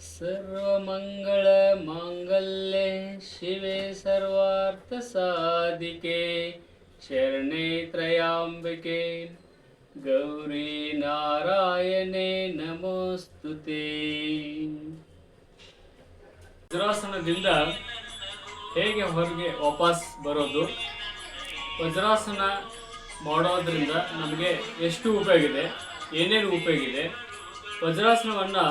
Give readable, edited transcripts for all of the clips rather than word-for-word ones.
ಸರ್ವಮಂಗಳ ಮಾಂಗಲ್ಯೆ ಶಿವೆ ಸರ್ವಾರ್ಥ ಸಾಧಿಕೆ ಶರಣೆ ತ್ರಯಾಂಬಿಕೆ ಗೌರಿ ನಾರಾಯಣೆ ನಮೋಸ್ತುತೆ. ವಜ್ರಾಸನದಿಂದ ಹೇಗೆ ಹೊರಗೆ ವಾಪಸ್ ಬರೋದು, ವಜ್ರಾಸನ ಮಾಡೋದ್ರಿಂದ ನಮಗೆ ಎಷ್ಟು ಉಪಯೋಗ ಇದೆ, ಏನೇನು ಉಪಯೋಗ ಇದೆ, ವಜ್ರಾಸನವನ್ನು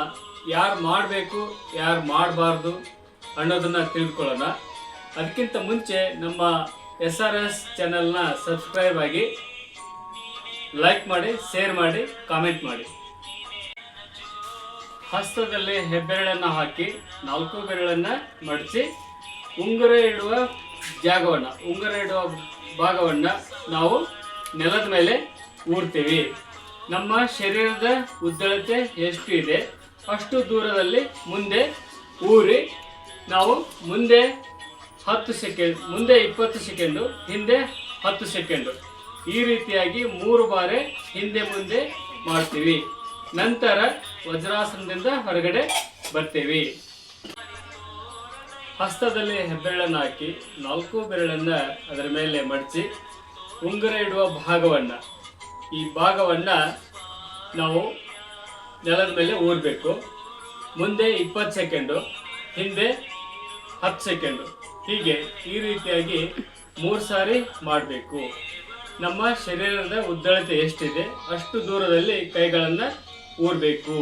ಯಾರು ಮಾಡಬೇಕು ಯಾರು ಮಾಡಬಾರ್ದು ಅನ್ನೋದನ್ನು ತಿಳ್ಕೊಳ್ಳೋಣ. ಅದಕ್ಕಿಂತ ಮುಂಚೆ ನಮ್ಮ SRS ಚಾನಲ್ನ ಸಬ್ಸ್ಕ್ರೈಬ್ ಆಗಿ, ಲೈಕ್ ಮಾಡಿ, ಶೇರ್ ಮಾಡಿ, ಕಾಮೆಂಟ್ ಮಾಡಿ. ಹಸ್ತದಲ್ಲಿ ಹೆಬ್ಬೆರಳನ್ನು ಹಾಕಿ 4 ಬೆರಳನ್ನು ಮಡಚಿ ಉಂಗುರ ಇಡುವ ಭಾಗವನ್ನು ನಾವು ನೆಲದ ಮೇಲೆ ಊರ್ತೀವಿ. ನಮ್ಮ ಶರೀರದ ಉದ್ದಳತೆ ಎಷ್ಟು ಇದೆ ಅಷ್ಟು ದೂರದಲ್ಲಿ ಮುಂದೆ ಊರಿ ನಾವು ಮುಂದೆ 10 ಸೆಕೆಂಡ್, ಮುಂದೆ 20 ಸೆಕೆಂಡು, ಹಿಂದೆ 10 ಸೆಕೆಂಡು, ಈ ರೀತಿಯಾಗಿ 3 ಬಾರಿ ಹಿಂದೆ ಮುಂದೆ ಮಾಡ್ತೀವಿ. ನಂತರ ವಜ್ರಾಸನದಿಂದ ಹೊರಗಡೆ ಬರ್ತೀವಿ. ಹಸ್ತದಲ್ಲಿ ಹೆಬ್ಬೆರಳನ್ನು ಹಾಕಿ 4 ಬೆರಳನ್ನು ಅದರ ಮೇಲೆ ಮಡಚಿ ಉಂಗುರ ಇಡುವ ಈ ಭಾಗವನ್ನು ನಾವು ನೆಲದ ಮೇಲೆ ಊರಬೇಕು. ಮುಂದೆ 20 ಸೆಕೆಂಡು, ಹಿಂದೆ 10 ಸೆಕೆಂಡು, ಹೀಗೆ ಈ ರೀತಿಯಾಗಿ 3 ಸಾರಿ ಮಾಡಬೇಕು. ನಮ್ಮ ಶರೀರದ ಉದ್ದಳತೆ ಎಷ್ಟಿದೆ ಅಷ್ಟು ದೂರದಲ್ಲಿ ಕೈಗಳನ್ನು ಊರಬೇಕು.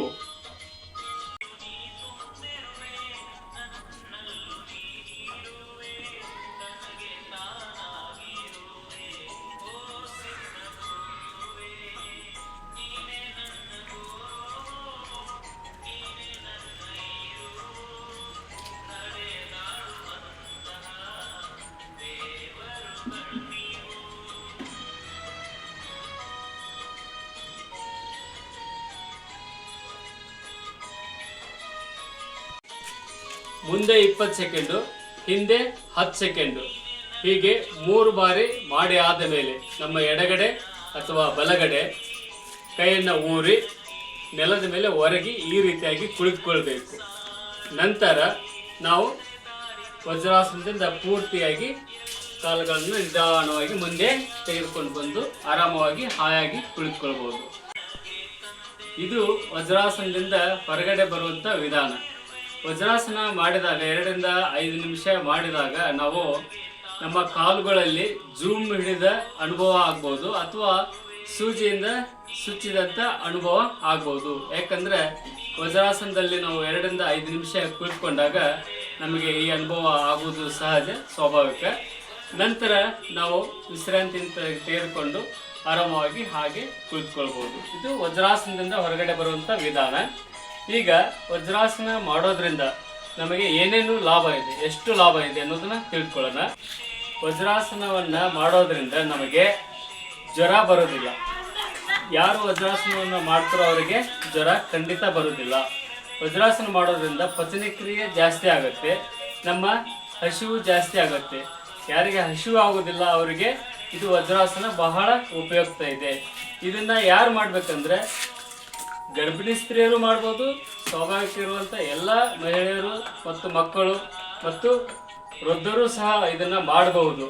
ಮುಂದೆ 20 ಸೆಕೆಂಡು, ಹಿಂದೆ 10 ಸೆಕೆಂಡು, ಹೀಗೆ 3 ಬಾರಿ ಮಾಡಿ ಆದ ಮೇಲೆ ನಮ್ಮ ಎಡಗಡೆ ಅಥವಾ ಬಲಗಡೆ ಕೈಯನ್ನು ಊರಿ ನೆಲದ ಮೇಲೆ ಒರಗಿ ಈ ರೀತಿಯಾಗಿ ಕುಳಿತುಕೊಳ್ಬೇಕು. ನಂತರ ನಾವು ವಜ್ರಾಸನದಿಂದ ಪೂರ್ತಿಯಾಗಿ ಕಾಲುಗಳನ್ನು ನಿಧಾನವಾಗಿ ಮುಂದೆ ತೆಗೆದುಕೊಂಡು ಬಂದು ಆರಾಮವಾಗಿ ಹಾಯಾಗಿ ಕುಳಿತುಕೊಳ್ಬೋದು. ಇದು ವಜ್ರಾಸನದಿಂದ ಹೊರಗಡೆ ಬರುವಂಥ ವಿಧಾನ. ವಜ್ರಾಸನ ಮಾಡಿದಾಗ 2 ರಿಂದ 5 ನಿಮಿಷ ಮಾಡಿದಾಗ ನಾವು ನಮ್ಮ ಕಾಲುಗಳಲ್ಲಿ ಜೂಮ್ ಹಿಡಿದ ಅನುಭವ ಆಗ್ಬೋದು ಅಥವಾ ಸೂಜಿಯಿಂದ ಸುಚ್ಚಿದಂಥ ಅನುಭವ ಆಗ್ಬೋದು. ಯಾಕಂದರೆ ವಜ್ರಾಸನದಲ್ಲಿ ನಾವು 2 ರಿಂದ 5 ನಿಮಿಷ ಕುಳಿತುಕೊಂಡಾಗ ನಮಗೆ ಈ ಅನುಭವ ಆಗುವುದು ಸಹಜ, ಸ್ವಾಭಾವಿಕ. ನಂತರ ನಾವು ವಿಶ್ರಾಂತಿ ತೆಗೆದುಕೊಂಡು ಆರಾಮವಾಗಿ ಹಾಗೆ ಕುಳಿತುಕೊಳ್ಬೋದು. ಇದು ವಜ್ರಾಸನದಿಂದ ಹೊರಗಡೆ ಬರುವಂಥ ವಿಧಾನ. ಈಗ ವಜ್ರಾಸನ ಮಾಡೋದ್ರಿಂದ ನಮಗೆ ಏನೇನು ಲಾಭ ಇದೆ, ಎಷ್ಟು ಲಾಭ ಇದೆ ಅನ್ನೋದನ್ನ ತಿಳ್ಕೊಳ್ಳೋಣ. ವಜ್ರಾಸನವನ್ನು ಮಾಡೋದ್ರಿಂದ ನಮಗೆ ಜ್ವರ ಬರೋದಿಲ್ಲ. ಯಾರು ವಜ್ರಾಸನವನ್ನು ಮಾಡ್ತಾರೋ ಅವರಿಗೆ ಜ್ವರ ಖಂಡಿತ ಬರೋದಿಲ್ಲ. ವಜ್ರಾಸನ ಮಾಡೋದ್ರಿಂದ ಪಚನಕ್ರಿಯೆ ಜಾಸ್ತಿ ಆಗುತ್ತೆ, ನಮ್ಮ ಹಸಿವು ಜಾಸ್ತಿ ಆಗುತ್ತೆ. ಯಾರಿಗೆ ಹಸಿವು ಆಗೋದಿಲ್ಲ ಅವರಿಗೆ ಇದು ವಜ್ರಾಸನ ಬಹಳ ಉಪಯುಕ್ತ ಇದೆ. ಇದನ್ನು ಯಾರು ಮಾಡಬೇಕಂದ್ರೆ ಗರ್ಭಿಣಿ ಸ್ತ್ರೀಯರು ಮಾಡ್ಬೋದು, ಸ್ವಾಭಾವಿಕ ಇರುವಂಥ ಎಲ್ಲ ಮಹಿಳೆಯರು ಮತ್ತು ಮಕ್ಕಳು ಮತ್ತು ವೃದ್ಧರು ಸಹ ಇದನ್ನು ಮಾಡಬಹುದು.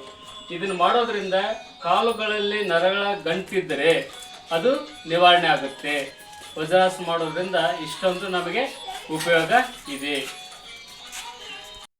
ಇದನ್ನು ಮಾಡೋದ್ರಿಂದ ಕಾಲುಗಳಲ್ಲಿ ನರಗಳ ಗಂಟಿದ್ದರೆ ಅದು ನಿವಾರಣೆ ಆಗುತ್ತೆ. ವಜ್ರಾಸನ ಮಾಡೋದ್ರಿಂದ ಇಷ್ಟೊಂದು ನಮಗೆ ಉಪಯೋಗ ಇದೆ.